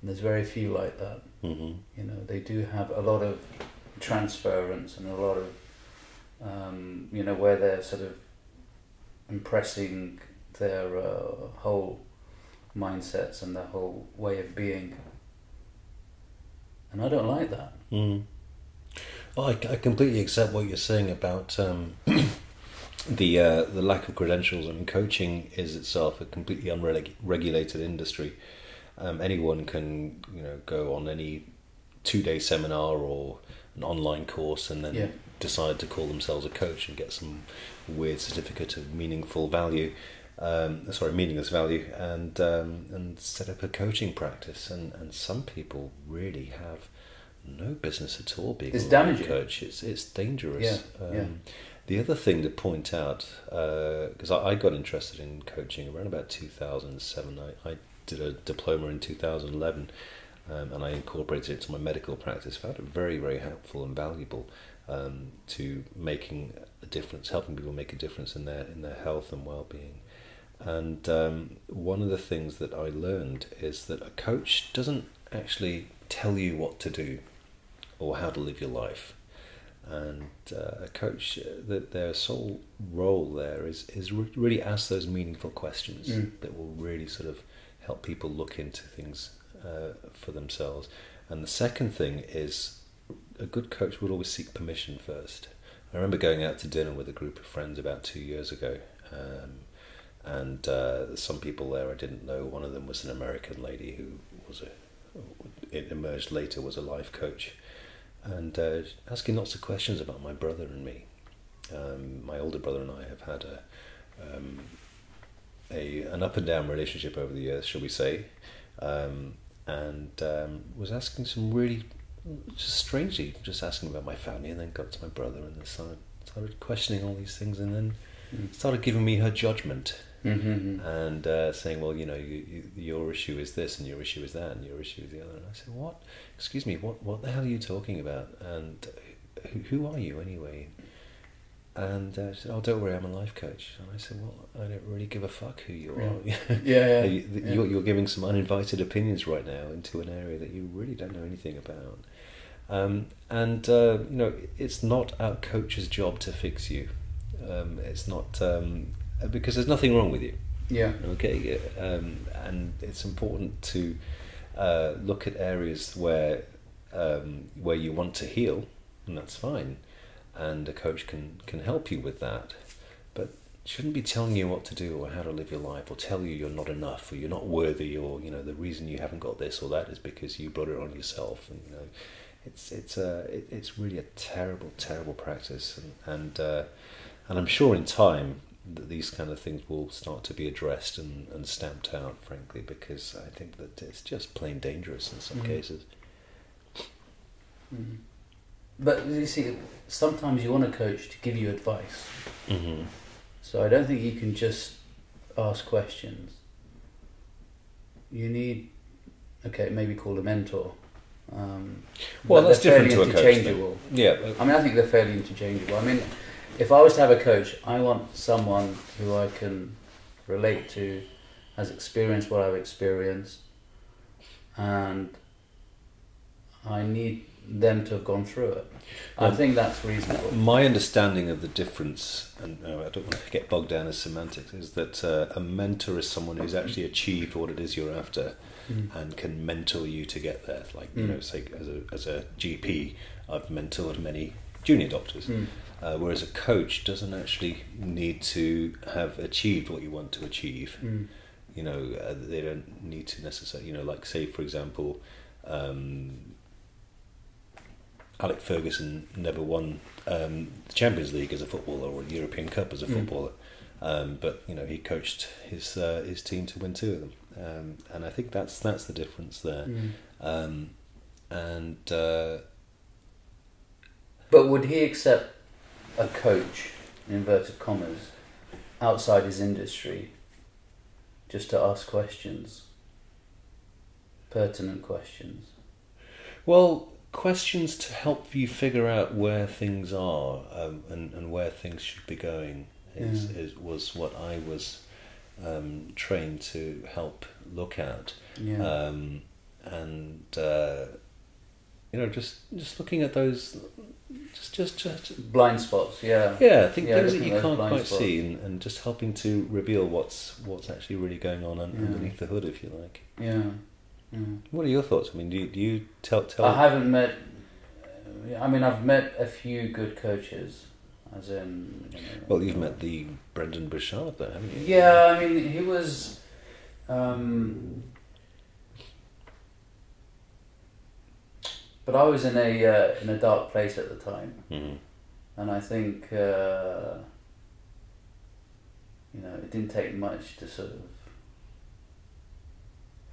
[SPEAKER 3] there's very few like that. You know, they do have a lot of transference and a lot of, you know, where they're sort of impressing their whole mindsets and their whole way of being. And I don't like that.
[SPEAKER 2] Well, I completely accept what you're saying about the lack of credentials. I mean, coaching is itself a completely unregulated industry. Anyone can, you know, go on any 2-day seminar or an online course and then decide to call themselves a coach and get some weird certificate of meaningless value, and set up a coaching practice. And some people really have no business at all being a coach. It's dangerous. The other thing to point out, because I got interested in coaching around about 2007. I did a diploma in 2011, and I incorporated it to my medical practice. Found it very, very helpful and valuable to making a difference, helping people make a difference in their health and well-being. And one of the things that I learned is that a coach doesn't actually tell you what to do or how to live your life. And a coach, their sole role there is really ask those meaningful questions that will really sort of help people look into things for themselves. And the second thing is a good coach would always seek permission first. I remember going out to dinner with a group of friends about 2 years ago, and some people there I didn't know. One of them was an American lady who it emerged later was a life coach. And asking lots of questions about my brother and me. My older brother and I have had an up and down relationship over the years, shall we say, and was asking some really just strangely, just asking about my family, and then got to my brother and then started questioning all these things, and then started giving me her judgment. And saying, well, your issue is this, and your issue is that, and your issue is the other. And I said, what? Excuse me, what the hell are you talking about? And who are you anyway? And she said, oh, don't worry, I'm a life coach. And I said, well, I don't really give a fuck who you are. You're giving some uninvited opinions right now into an area that you really don't know anything about. It's not our coach's job to fix you. It's not... because there's nothing wrong with you. Okay. And it's important to look at areas where you want to heal, and that's fine. And a coach can help you with that, but shouldn't be telling you what to do or how to live your life, or tell you you're not enough, or you're not worthy, or the reason you haven't got this or that is because you brought it on yourself. And it's really a terrible, terrible practice. And I'm sure in time that these kind of things will start to be addressed and stamped out, frankly, because I think that it's just plain dangerous in some cases.
[SPEAKER 3] But you see, sometimes you want a coach to give you advice. So I don't think you can just ask questions. You need, maybe called a mentor.
[SPEAKER 2] Well, that's different to a coach.
[SPEAKER 3] I think they're fairly interchangeable. If I was to have a coach, I want someone who I can relate to, has experienced what I've experienced, and I need them to have gone through it. I think that's reasonable.
[SPEAKER 2] My understanding of the difference, and I don't want to get bogged down in semantics, is that a mentor is someone who's actually achieved what it is you're after and can mentor you to get there. Like, say as a GP, I've mentored many junior doctors. Whereas a coach doesn't actually need to have achieved what you want to achieve. They don't need to necessarily, like, say, for example, Alec Ferguson never won the Champions League as a footballer or the European Cup as a footballer, but he coached his team to win 2 of them, and I think that's the difference there.
[SPEAKER 3] But would he accept a coach, in inverted commas, outside his industry, just to ask questions, pertinent questions?
[SPEAKER 2] Well, questions to help you figure out where things are and where things should be going was what I was trained to help look at. Just looking at those, just
[SPEAKER 3] blind spots.
[SPEAKER 2] Things that you can't quite see, and just helping to reveal what's actually really going on underneath the hood, if you like. What are your thoughts? Do you tell?
[SPEAKER 3] I haven't met. I've met a few good coaches, as in.
[SPEAKER 2] Well, you've met the Brendan Burchard, though, haven't you?
[SPEAKER 3] Yeah, he was. But I was in a dark place at the time,
[SPEAKER 2] Mm-hmm.
[SPEAKER 3] and I think it didn't take much to sort of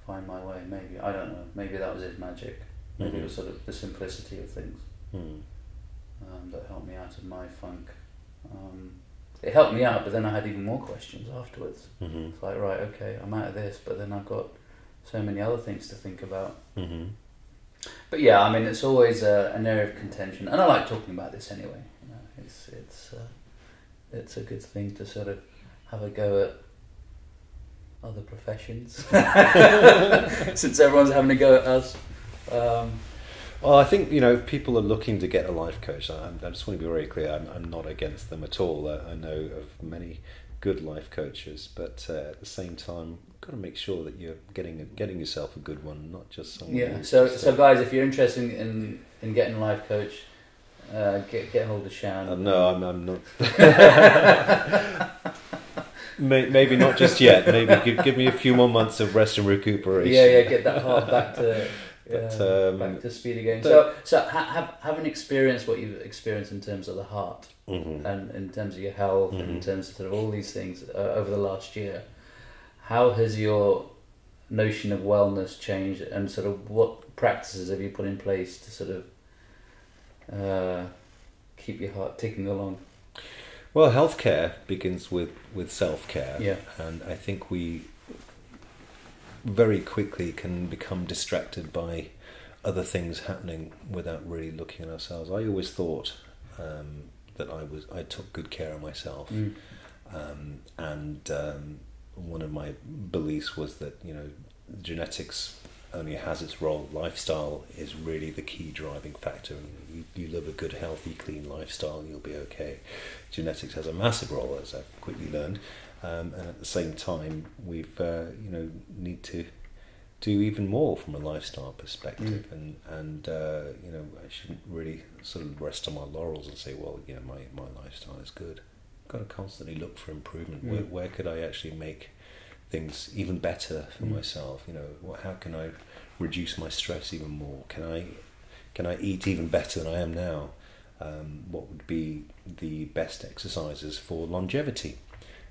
[SPEAKER 3] find my way. Maybe, I don't know. Maybe that was his magic. Maybe it was sort of the simplicity of things that helped me out of my funk. It helped me out, but then I had even more questions afterwards.
[SPEAKER 2] Mm-hmm.
[SPEAKER 3] It's like, right, okay, I'm out of this, but then I've got so many other things to think about.
[SPEAKER 2] Mm-hmm.
[SPEAKER 3] But yeah, I mean, it's always an area of contention, and I like talking about this anyway. You know, it's a good thing to sort of have a go at other professions, since everyone's having a go at us.
[SPEAKER 2] Well, I think, if people are looking to get a life coach, I just want to be very clear, I'm not against them at all. I know of many good life coaches, but at the same time, you've got to make sure that you're getting yourself a good one, not just someone.
[SPEAKER 3] Yeah. So guys, if you're interested in getting a life coach, get hold of Shan.
[SPEAKER 2] No, I'm not. Maybe not just yet. Maybe give me a few more months of rest and recuperation.
[SPEAKER 3] Yeah, get that heart back to. Back to speed again. So having experienced what you've experienced in terms of the heart, and in terms of your health, and in terms of sort of all these things over the last year, how has your notion of wellness changed, and sort of what practices have you put in place to sort of keep your heart ticking along?
[SPEAKER 2] Well, healthcare begins with self-care,
[SPEAKER 3] yeah.
[SPEAKER 2] And I think we very quickly can become distracted by other things happening without really looking at ourselves. I always thought that I took good care of myself, and one of my beliefs was that genetics only has its role. Lifestyle is really the key driving factor. You live a good, healthy, clean lifestyle, and you'll be okay. Genetics has a massive role, as I've quickly learned. And at the same time, we've need to do even more from a lifestyle perspective, and I shouldn't really sort of rest on my laurels and say, well, my lifestyle is good. I've got to constantly look for improvement. Where could I actually make things even better for myself? How can I reduce my stress even more? Can I eat even better than I am now? What would be the best exercises for longevity?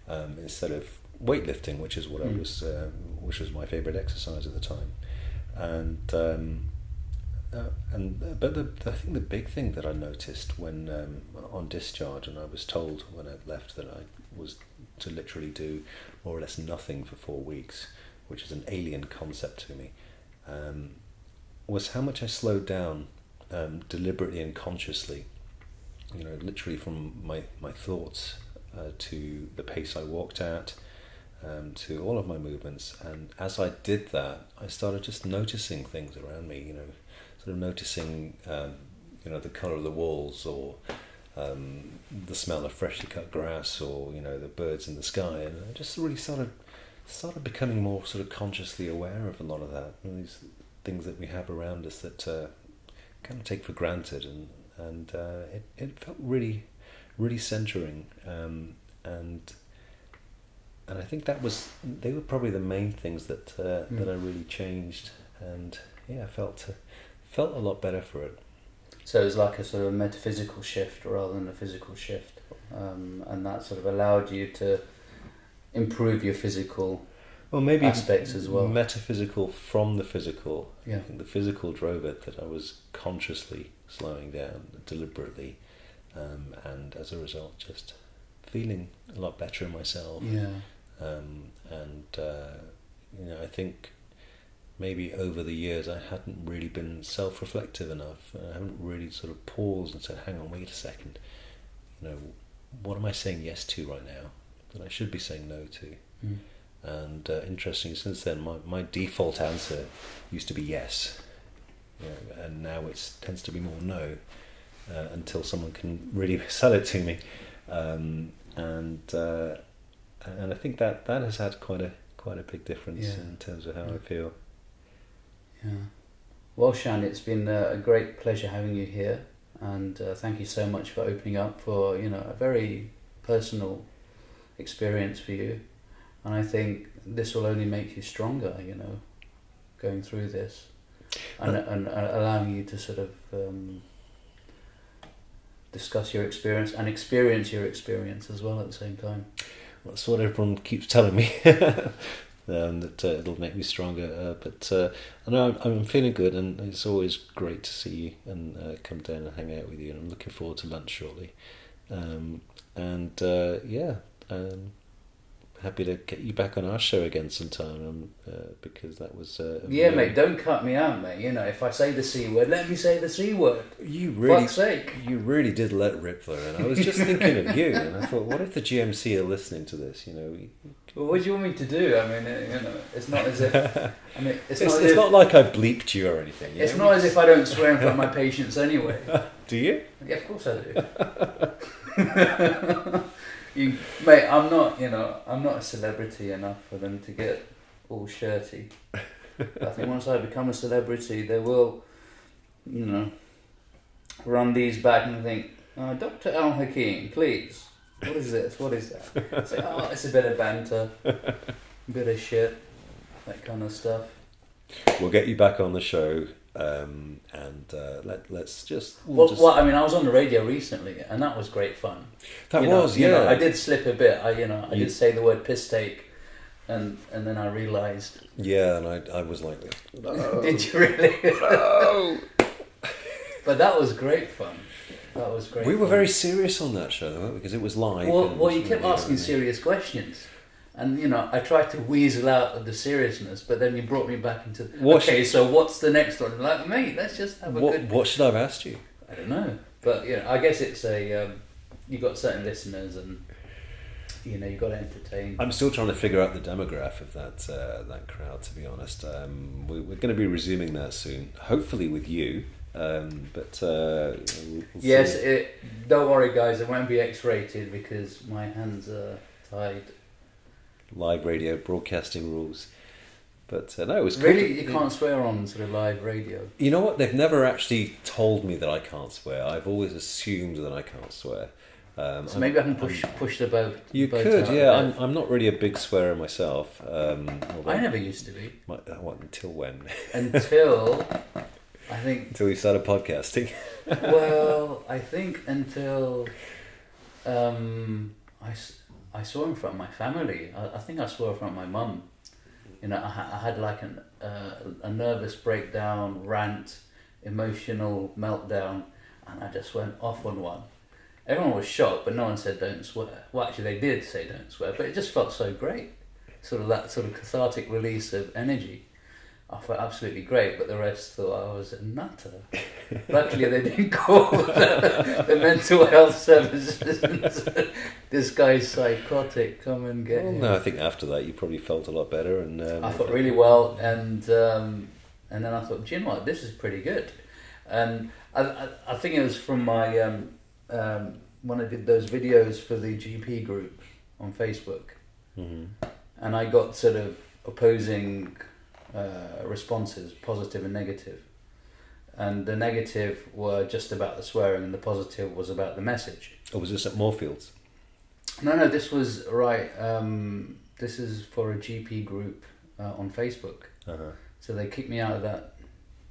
[SPEAKER 2] Instead of weightlifting, which is what I was, which was my favourite exercise at the time, but I think the big thing that I noticed when on discharge, and I was told when I left that I was to literally do more or less nothing for 4 weeks, which is an alien concept to me, was how much I slowed down deliberately and consciously. Literally from my thoughts. To the pace I walked at, to all of my movements, and as I did that, I started just noticing things around me. Sort of noticing, the colour of the walls, or the smell of freshly cut grass, or the birds in the sky, and I just really started becoming more sort of consciously aware of a lot of that. These things that we have around us that kind of take for granted, and it felt really centering, and I think they were probably the main things that I really changed, and I felt a lot better for it.
[SPEAKER 3] So it was like a sort of metaphysical shift rather than a physical shift, and that sort of allowed you to improve your physical aspects as well.
[SPEAKER 2] Metaphysical from the physical.
[SPEAKER 3] Yeah.
[SPEAKER 2] I think the physical drove it, that I was consciously slowing down deliberately. And as a result, just feeling a lot better in myself.
[SPEAKER 3] Yeah.
[SPEAKER 2] I think maybe over the years I hadn't really been self-reflective enough. I haven't really sort of paused and said, hang on, wait a second. What am I saying yes to right now that I should be saying no to? And interestingly, since then, my default answer used to be yes. And now it tends to be more no. Until someone can really sell it to me, and I think that has had quite a big difference in terms of how I feel.
[SPEAKER 3] Yeah. Well, Shan, it's been a great pleasure having you here, and thank you so much for opening up for a very personal experience for you, and I think this will only make you stronger. Going through this. and allowing you to sort of discuss your experience and experience your experience as well at the same time.
[SPEAKER 2] Well, that's what everyone keeps telling me. That it'll make me stronger. But I know I'm feeling good, and it's always great to see you and come down and hang out with you. And I'm looking forward to lunch shortly. Happy to get you back on our show again sometime, because that was
[SPEAKER 3] mate, don't cut me out, mate. You know, if I say the C word, let me say the C word.
[SPEAKER 2] You really,
[SPEAKER 3] fuck's sake.
[SPEAKER 2] You really did let rip there, and I was just thinking of you, and I thought, what if the GMC are listening to this? You know,
[SPEAKER 3] well, what do you want me to do? I mean, you know, it's not as if. I mean, it's
[SPEAKER 2] not like I bleeped you or anything.
[SPEAKER 3] It's not as if I don't swear in front of my patients anyway.
[SPEAKER 2] Do you?
[SPEAKER 3] Yeah, of course I do. Mate, I'm not a celebrity enough for them to get all shirty. I think once I become a celebrity, they will, run these back and think, Dr. Al-Hakim, please, what is this? What is that? Say, it's a bit of banter, a bit of shit, that kind of stuff.
[SPEAKER 2] We'll get you back on the show. Let's just.
[SPEAKER 3] I was on the radio recently, and that was great fun. I did slip a bit. I did say the word piss take, and then I realised.
[SPEAKER 2] Yeah, and I was like, no.
[SPEAKER 3] Did you really?
[SPEAKER 2] No.
[SPEAKER 3] But that was great fun. That was great.
[SPEAKER 2] We were very serious on that show, though, because it was live.
[SPEAKER 3] Well, you kept asking serious questions. And, I tried to weasel out of the seriousness, but then you brought me back into... So what's the next one? Like, mate, let's just have a good...
[SPEAKER 2] What should I have asked you?
[SPEAKER 3] I don't know. But, I guess it's you've got certain listeners and, you've got to entertain.
[SPEAKER 2] I'm still trying to figure out the demographic of that crowd, to be honest. We're going to be resuming that soon, hopefully with you. We'll
[SPEAKER 3] yes,
[SPEAKER 2] see.
[SPEAKER 3] Don't worry, guys, it won't be X-rated because my hands are tied.
[SPEAKER 2] Live radio broadcasting rules, but no, it was
[SPEAKER 3] really cool. You can't swear on sort of live radio.
[SPEAKER 2] You know what? They've never actually told me that I can't swear. I've always assumed that I can't swear.
[SPEAKER 3] So maybe I can push the boat.
[SPEAKER 2] You could, yeah. I'm not really a big swearer myself.
[SPEAKER 3] I never used to be.
[SPEAKER 2] Until when?
[SPEAKER 3] Until I think.
[SPEAKER 2] Until we started podcasting.
[SPEAKER 3] Well, I think until I swore in front of my family. I think I swore in front of my mum. I had like a nervous breakdown, rant, emotional meltdown, and I just went off on one. Everyone was shocked, but no one said don't swear. Well, actually they did say don't swear, but it just felt so great. Sort of that sort of cathartic release of energy. I felt absolutely great, but the rest thought I was a nutter. Luckily, they didn't call the mental health services and said, this guy's psychotic, come and get him.
[SPEAKER 2] No, I think after that you probably felt a lot better. And
[SPEAKER 3] I felt really well, and then I thought, do you know what, this is pretty good. And I think it was from my, when I did those videos for the GP group on Facebook, and I got sort of opposing... responses, positive and negative, and the negative were just about the swearing and the positive was about the message.
[SPEAKER 2] Oh, was this at Moorfields?
[SPEAKER 3] No, this was this is for a GP group on Facebook. So they kicked me out of that.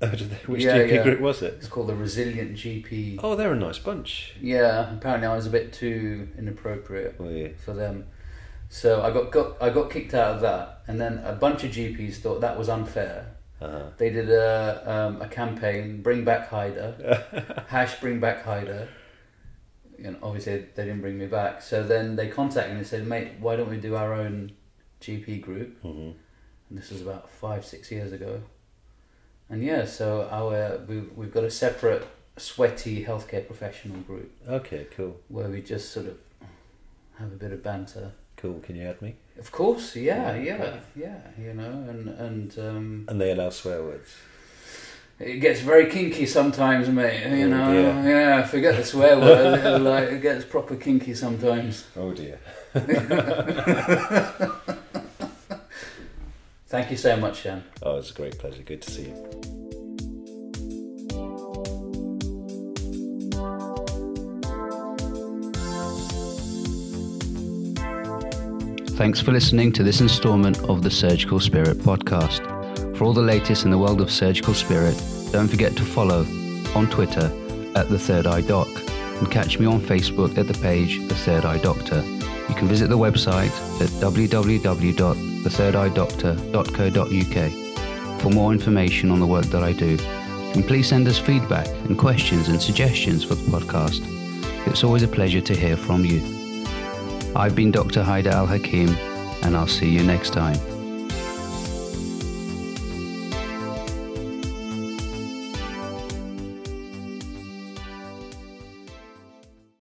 [SPEAKER 2] Oh, did they? Which GP group was it?
[SPEAKER 3] It's called the Resilient GP.
[SPEAKER 2] Oh, they're a nice bunch.
[SPEAKER 3] Yeah, apparently I was a bit too inappropriate for them. So I got kicked out of that, and then a bunch of GPs thought that was unfair. They did a campaign, Bring Back Haidar, #Bring Back Haidar. Obviously they didn't bring me back. So then they contacted me and said, mate, why don't we do our own GP group? And this was about 5-6 years ago. And so we've got a separate sweaty healthcare professional group.
[SPEAKER 2] Okay, cool.
[SPEAKER 3] Where we just sort of have a bit of banter.
[SPEAKER 2] Cool. Can you add me?
[SPEAKER 3] Of course, yeah.
[SPEAKER 2] And they allow swear words.
[SPEAKER 3] It gets very kinky sometimes, mate. Yeah. Forget the swear word. It gets proper kinky sometimes.
[SPEAKER 2] Oh dear.
[SPEAKER 3] Thank you so much, Shan.
[SPEAKER 2] Oh, it's a great pleasure. Good to see you.
[SPEAKER 1] Thanks for listening to this instalment of the Surgical Spirit podcast. For all the latest in the world of surgical spirit, don't forget to follow on Twitter at The Third Eye Doc and catch me on Facebook at the page The Third Eye Doctor. You can visit the website at www.thethirdeyedoctor.co.uk for more information on the work that I do. And please send us feedback and questions and suggestions for the podcast. It's always a pleasure to hear from you. I've been Dr. Haidar Al-Hakim, and I'll see you next time.